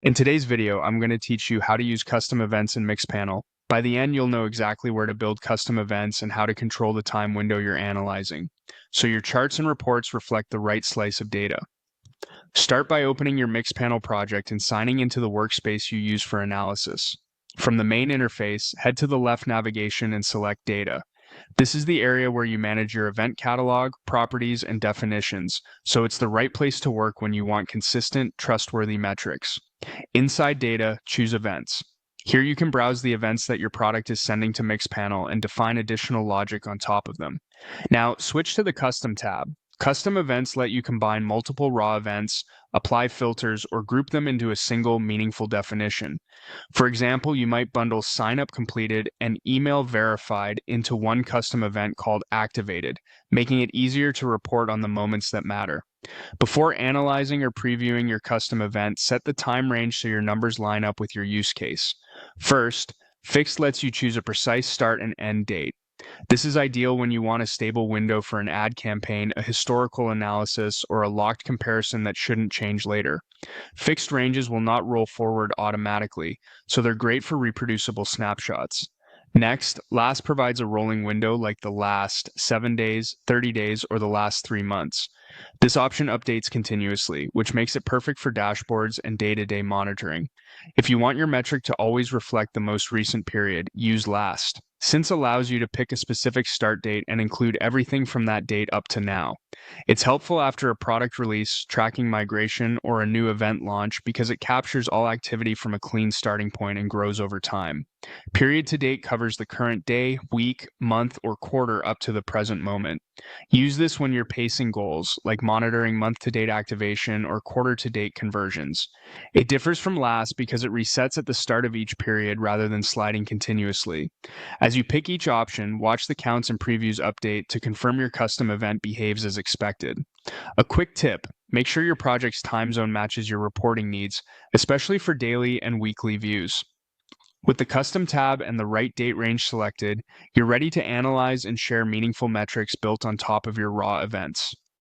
In today's video, I'm going to teach you how to use custom events in Mixpanel. By the end, you'll know exactly where to build custom events and how to control the time window you're analyzing, so your charts and reports reflect the right slice of data. Start by opening your Mixpanel project and signing into the workspace you use for analysis. From the main interface, head to the left navigation and select Data. This is the area where you manage your event catalog, properties, and definitions, so it's the right place to work when you want consistent, trustworthy metrics. Inside Data, choose Events. Here you can browse the events that your product is sending to Mixpanel and define additional logic on top of them. Now, switch to the Custom tab. Custom events let you combine multiple raw events, apply filters, or group them into a single meaningful definition. For example, you might bundle sign up completed and email verified into one custom event called activated, making it easier to report on the moments that matter. Before analyzing or previewing your custom event, set the time range so your numbers line up with your use case. First, Fixed lets you choose a precise start and end date. This is ideal when you want a stable window for an ad campaign, a historical analysis, or a locked comparison that shouldn't change later. Fixed ranges will not roll forward automatically, so they're great for reproducible snapshots. Next, Last provides a rolling window like the last 7 days, 30 days, or the last 3 months. This option updates continuously, which makes it perfect for dashboards and day-to-day monitoring. If you want your metric to always reflect the most recent period, use Last. Since allows you to pick a specific start date and include everything from that date up to now. It's helpful after a product release, tracking migration, or a new event launch because it captures all activity from a clean starting point and grows over time. Period to date covers the current day, week, month, or quarter up to the present moment. Use this when you're pacing goals, like monitoring month-to-date activation or quarter-to-date conversions. It differs from Last because it resets at the start of each period rather than sliding continuously. As you pick each option, watch the counts and previews update to confirm your custom event behaves as expected. A quick tip: make sure your project's time zone matches your reporting needs, especially for daily and weekly views. With the Custom tab and the right date range selected, you're ready to analyze and share meaningful metrics built on top of your raw events.